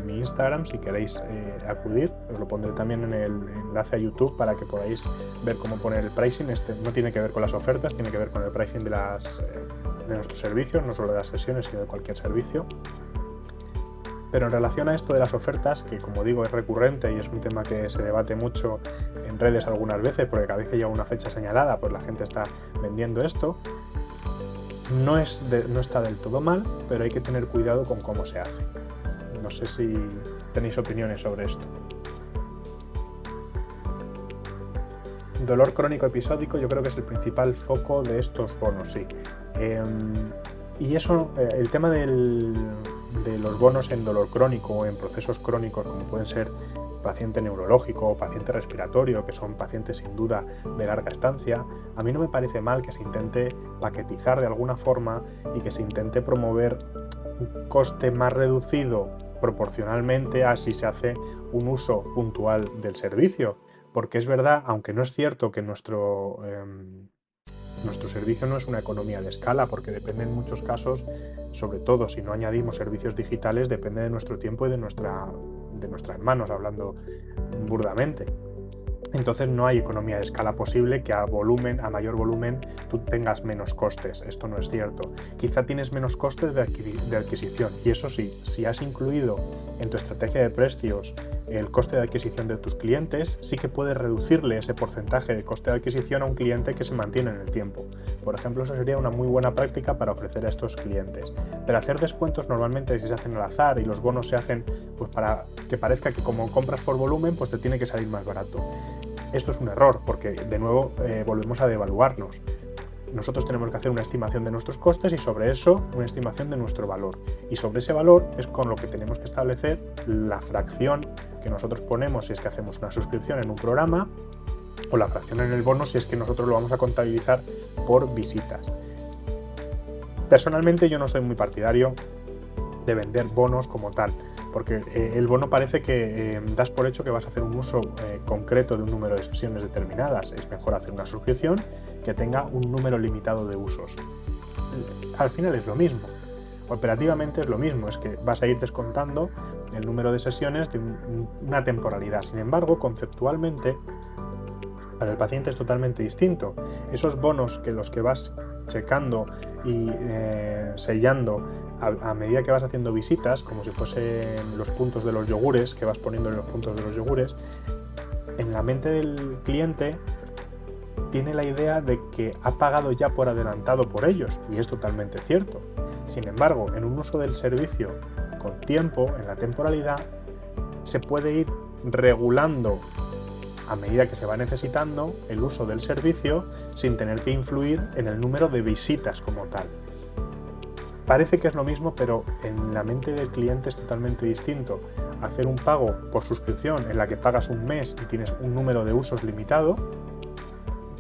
mi Instagram si queréis acudir. Os lo pondré también en el enlace a YouTube para que podáis ver cómo poner el pricing. Este no tiene que ver con las ofertas, tiene que ver con el pricing de nuestros servicios, no solo de las sesiones, sino de cualquier servicio. Pero en relación a esto de las ofertas, que como digo es recurrente y es un tema que se debate mucho en redes algunas veces, porque cada vez que llega una fecha señalada, pues la gente está vendiendo esto, no está del todo mal, pero hay que tener cuidado con cómo se hace. No sé si tenéis opiniones sobre esto. Dolor crónico episódico yo creo que es el principal foco de estos bonos, sí. Y eso, el tema de los bonos en dolor crónico o en procesos crónicos, como pueden ser paciente neurológico o paciente respiratorio, que son pacientes sin duda de larga estancia, a mí no me parece mal que se intente paquetizar de alguna forma y que se intente promover un coste más reducido proporcionalmente a si se hace un uso puntual del servicio. Porque es verdad, aunque no es cierto que nuestro servicio no es una economía de escala, porque depende en muchos casos, sobre todo si no añadimos servicios digitales, depende de nuestro tiempo y de nuestras manos, hablando burdamente. Entonces no hay economía de escala posible que a mayor volumen, tú tengas menos costes. Esto no es cierto. Quizá tienes menos costes de adquisición, y eso sí, si has incluido en tu estrategia de precios el coste de adquisición de tus clientes, sí que puedes reducirle ese porcentaje de coste de adquisición a un cliente que se mantiene en el tiempo. Por ejemplo, eso sería una muy buena práctica para ofrecer a estos clientes. Pero hacer descuentos normalmente si se hacen al azar y los bonos se hacen pues para que parezca que como compras por volumen, pues te tiene que salir más barato. Esto es un error porque, de nuevo, volvemos a devaluarnos. Nosotros tenemos que hacer una estimación de nuestros costes y sobre eso una estimación de nuestro valor. Y sobre ese valor es con lo que tenemos que establecer la fracción que nosotros ponemos si es que hacemos una suscripción en un programa, o la fracción en el bono si es que nosotros lo vamos a contabilizar por visitas. Personalmente yo no soy muy partidario de vender bonos como tal, porque el bono parece que das por hecho que vas a hacer un uso concreto de un número de sesiones determinadas. Es mejor hacer una suscripción que tenga un número limitado de usos. Al final es lo mismo, operativamente es lo mismo, es que vas a ir descontando el número de sesiones de una temporalidad. Sin embargo, conceptualmente, para el paciente es totalmente distinto. Esos bonos que los que vas checando y sellando a medida que vas haciendo visitas, como si fuesen los puntos de los yogures, que vas poniendo en los puntos de los yogures, en la mente del cliente tiene la idea de que ha pagado ya por adelantado por ellos, y es totalmente cierto. Sin embargo, en un uso del servicio con tiempo, en la temporalidad, se puede ir regulando a medida que se va necesitando el uso del servicio sin tener que influir en el número de visitas como tal. Parece que es lo mismo, pero en la mente del cliente es totalmente distinto hacer un pago por suscripción en la que pagas un mes y tienes un número de usos limitado,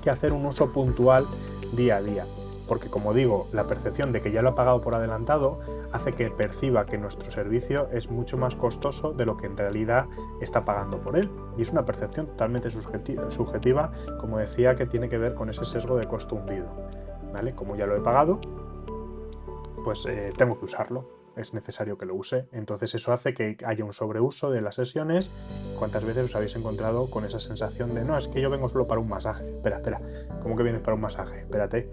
que hacer un uso puntual día a día. Porque, como digo, la percepción de que ya lo ha pagado por adelantado hace que perciba que nuestro servicio es mucho más costoso de lo que en realidad está pagando por él. Y es una percepción totalmente subjetiva, como decía, que tiene que ver con ese sesgo de costo hundido. ¿Vale? Como ya lo he pagado, pues tengo que usarlo. Es necesario que lo use. Entonces eso hace que haya un sobreuso de las sesiones. ¿Cuántas veces os habéis encontrado con esa sensación de no, es que yo vengo solo para un masaje? Espera, ¿cómo que vienes para un masaje? Espérate.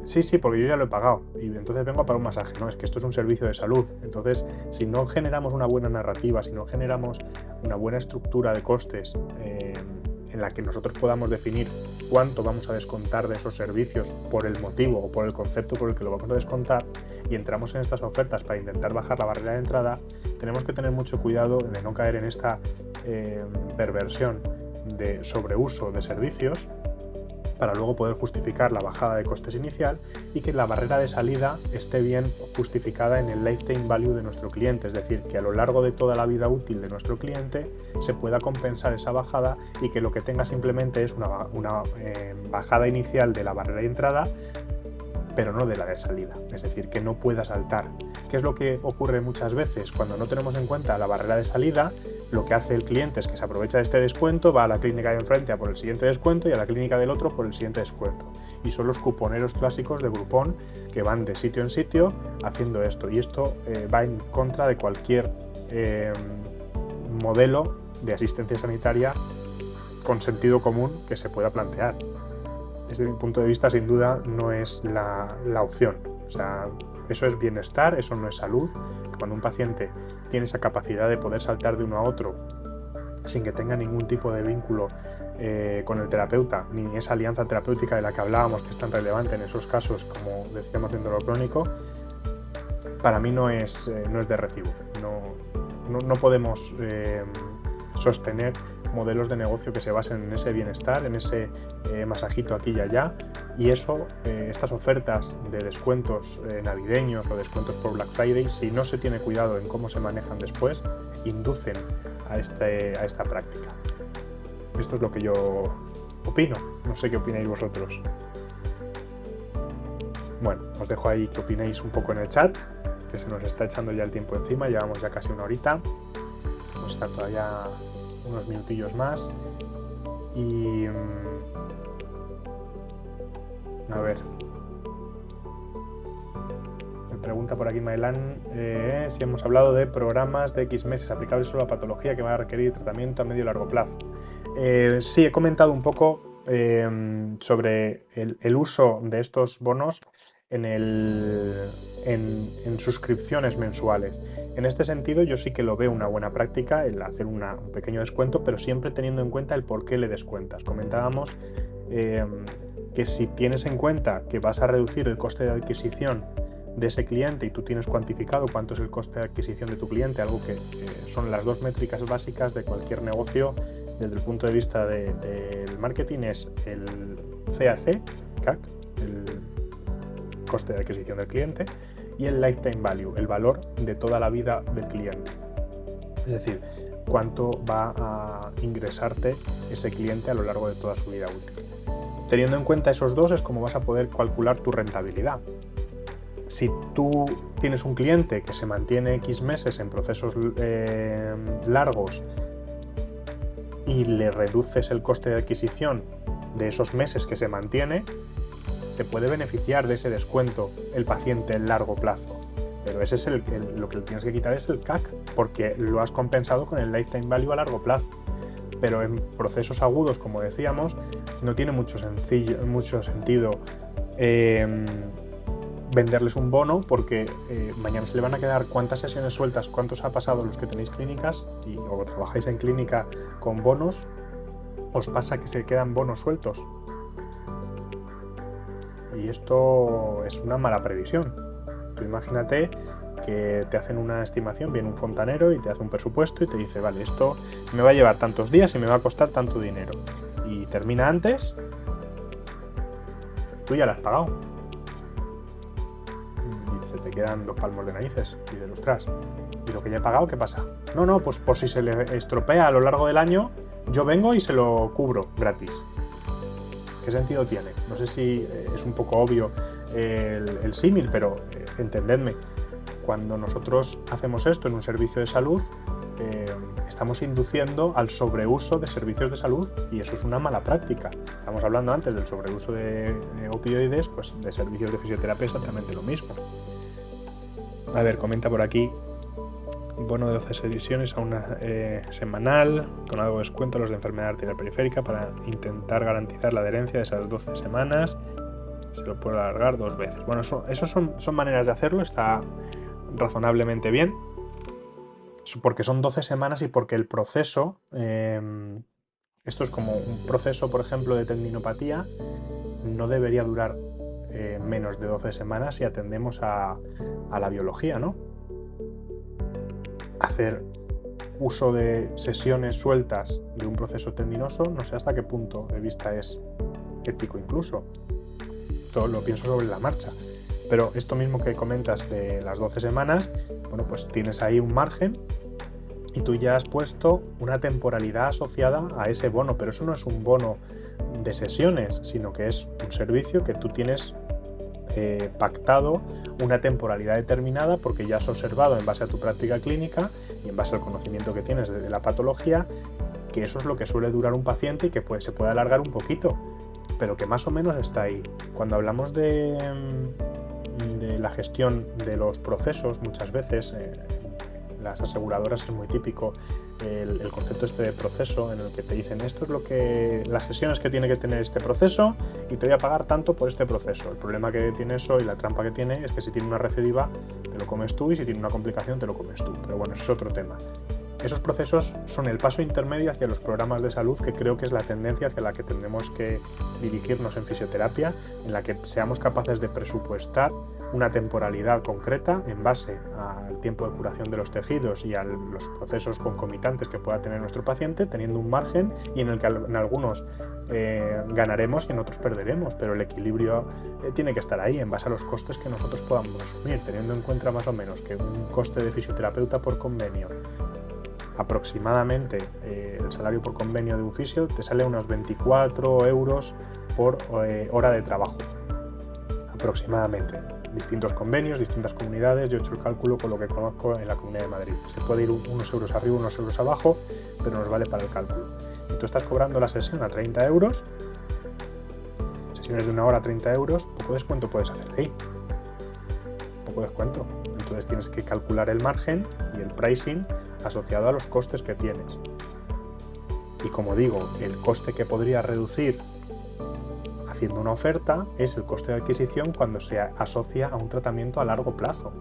Sí, porque yo ya lo he pagado y entonces vengo para un masaje. No, es que esto es un servicio de salud. Entonces, si no generamos una buena narrativa, si no generamos una buena estructura de costes en la que nosotros podamos definir cuánto vamos a descontar de esos servicios por el motivo o por el concepto por el que lo vamos a descontar, y entramos en estas ofertas para intentar bajar la barrera de entrada, tenemos que tener mucho cuidado de no caer en esta perversión de sobreuso de servicios para luego poder justificar la bajada de costes inicial y que la barrera de salida esté bien justificada en el lifetime value de nuestro cliente, es decir, que a lo largo de toda la vida útil de nuestro cliente se pueda compensar esa bajada y que lo que tenga simplemente es una bajada inicial de la barrera de entrada, pero no de la de salida, es decir, que no pueda saltar. ¿Qué es lo que ocurre muchas veces? Cuando no tenemos en cuenta la barrera de salida, lo que hace el cliente es que se aprovecha de este descuento, va a la clínica de enfrente a por el siguiente descuento y a la clínica del otro por el siguiente descuento. Y son los cuponeros clásicos de Groupon que van de sitio en sitio haciendo esto. Y esto va en contra de cualquier modelo de asistencia sanitaria con sentido común que se pueda plantear. Desde mi punto de vista, sin duda, no es la opción. O sea, eso es bienestar, eso no es salud. Cuando un paciente tiene esa capacidad de poder saltar de uno a otro sin que tenga ningún tipo de vínculo con el terapeuta, ni esa alianza terapéutica de la que hablábamos, que es tan relevante en esos casos, como decíamos en dolor crónico, para mí no es de recibo. No podemos sostener modelos de negocio que se basen en ese bienestar, en ese masajito aquí y allá, y eso, estas ofertas de descuentos navideños o descuentos por Black Friday, si no se tiene cuidado en cómo se manejan después, inducen a esta práctica. Esto es lo que yo opino, no sé qué opináis vosotros. Bueno, os dejo ahí que opinéis un poco en el chat, que se nos está echando ya el tiempo encima, llevamos ya casi una horita, nos está todavía unos minutillos más y a ver, me pregunta por aquí Mailán si hemos hablado de programas de X meses aplicables solo a patología que van a requerir tratamiento a medio y largo plazo. Sí, he comentado un poco sobre el uso de estos bonos en suscripciones mensuales. En este sentido, yo sí que lo veo una buena práctica el hacer un pequeño descuento, pero siempre teniendo en cuenta el por qué le descuentas. Comentábamos que si tienes en cuenta que vas a reducir el coste de adquisición de ese cliente y tú tienes cuantificado cuánto es el coste de adquisición de tu cliente, algo que son las dos métricas básicas de cualquier negocio desde el punto de vista del marketing, es el CAC, el coste de adquisición del cliente, y el lifetime value, el valor de toda la vida del cliente. Es decir, cuánto va a ingresarte ese cliente a lo largo de toda su vida útil. Teniendo en cuenta esos dos es como vas a poder calcular tu rentabilidad. Si tú tienes un cliente que se mantiene X meses en procesos largos y le reduces el coste de adquisición de esos meses que se mantiene, te puede beneficiar de ese descuento el paciente en largo plazo. Pero ese es lo que le tienes que quitar es el CAC, porque lo has compensado con el lifetime value a largo plazo. Pero en procesos agudos, como decíamos, no tiene mucho sentido venderles un bono, porque mañana se le van a quedar cuántas sesiones sueltas, cuántos ha pasado los que tenéis clínicas o trabajáis en clínica con bonos, os pasa que se quedan bonos sueltos. Y esto es una mala previsión. Tú imagínate que te hacen una estimación, viene un fontanero y te hace un presupuesto y te dice, vale, esto me va a llevar tantos días y me va a costar tanto dinero. Y termina antes, tú ya lo has pagado. Y se te quedan los palmos de narices y dices, ostras, ¿y lo que ya he pagado qué pasa? No, pues por si se le estropea a lo largo del año, yo vengo y se lo cubro gratis. ¿Qué sentido tiene? No sé si es un poco obvio el símil, pero entendedme. Cuando nosotros hacemos esto en un servicio de salud, estamos induciendo al sobreuso de servicios de salud y eso es una mala práctica. Estamos hablando antes del sobreuso de opioides, pues de servicios de fisioterapia exactamente lo mismo. A ver, comenta por aquí. Bono de 12 sesiones a una semanal, con algo de descuento a los de enfermedad arterial periférica para intentar garantizar la adherencia de esas 12 semanas. Se lo puede alargar 2 veces. Bueno, eso son maneras de hacerlo, está razonablemente bien, porque son 12 semanas y porque el proceso, esto es como un proceso, por ejemplo, de tendinopatía, no debería durar menos de 12 semanas si atendemos a la biología, ¿no? Hacer uso de sesiones sueltas de un proceso tendinoso, no sé hasta qué punto de vista es ético incluso. Esto lo pienso sobre la marcha. Pero esto mismo que comentas de las 12 semanas, bueno, pues tienes ahí un margen y tú ya has puesto una temporalidad asociada a ese bono, pero eso no es un bono de sesiones, sino que es un servicio que tú tienes pactado una temporalidad determinada porque ya has observado en base a tu práctica clínica y en base al conocimiento que tienes de la patología que eso es lo que suele durar un paciente y que se puede alargar un poquito, pero que más o menos está ahí. Cuando hablamos de la gestión de los procesos, muchas veces las aseguradoras es muy típico el concepto este de proceso en el que te dicen esto es lo que las sesiones que tiene que tener este proceso y te voy a pagar tanto por este proceso. El problema que tiene eso y la trampa que tiene es que si tiene una recidiva te lo comes tú y si tiene una complicación te lo comes tú, pero bueno, eso es otro tema. Esos procesos son el paso intermedio hacia los programas de salud, que creo que es la tendencia hacia la que tendremos que dirigirnos en fisioterapia, en la que seamos capaces de presupuestar una temporalidad concreta en base al tiempo de curación de los tejidos y a los procesos concomitantes que pueda tener nuestro paciente, teniendo un margen y en el que en algunos ganaremos y en otros perderemos, pero el equilibrio tiene que estar ahí en base a los costes que nosotros podamos asumir, teniendo en cuenta más o menos que un coste de fisioterapeuta por convenio, aproximadamente el salario por convenio de un fisio te sale a unos 24 euros por hora de trabajo, aproximadamente. Distintos convenios, distintas comunidades, yo he hecho el cálculo con lo que conozco en la Comunidad de Madrid. Se puede ir unos euros arriba, unos euros abajo, pero nos vale para el cálculo. Si tú estás cobrando la sesión a 30 euros, sesiones de una hora a 30 euros, poco descuento puedes hacer ahí. Poco descuento. Entonces tienes que calcular el margen y el pricing asociado a los costes que tienes. Y como digo, el coste que podría reducir haciendo una oferta es el coste de adquisición cuando se asocia a un tratamiento a largo plazo.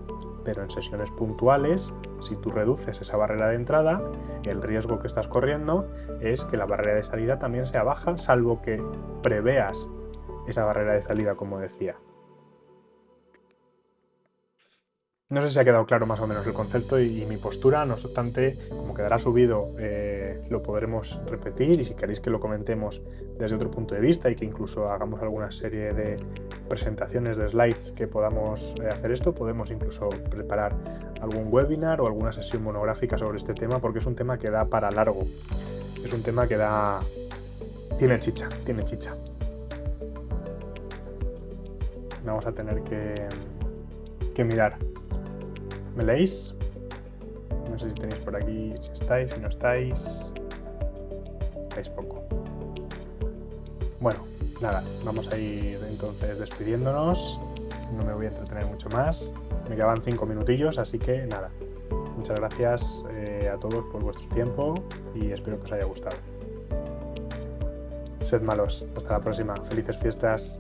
Pero en sesiones puntuales, si tú reduces esa barrera de entrada, el riesgo que estás corriendo es que la barrera de salida también sea baja, salvo que preveas esa barrera de salida, como decía. No sé si ha quedado claro más o menos el concepto y mi postura, no obstante, como quedará subido, lo podremos repetir, y si queréis que lo comentemos desde otro punto de vista y que incluso hagamos alguna serie de presentaciones de slides que podamos hacer esto, podemos incluso preparar algún webinar o alguna sesión monográfica sobre este tema, porque es un tema que da para largo, es un tema que tiene chicha. Vamos a tener que mirar. ¿Me leéis? No sé si tenéis por aquí, si estáis, si no estáis. Estáis poco. Bueno, nada, vamos a ir entonces despidiéndonos. No me voy a entretener mucho más. Me quedaban 5 minutillos, así que nada. Muchas gracias a todos por vuestro tiempo y espero que os haya gustado. Sed malos. Hasta la próxima. Felices fiestas.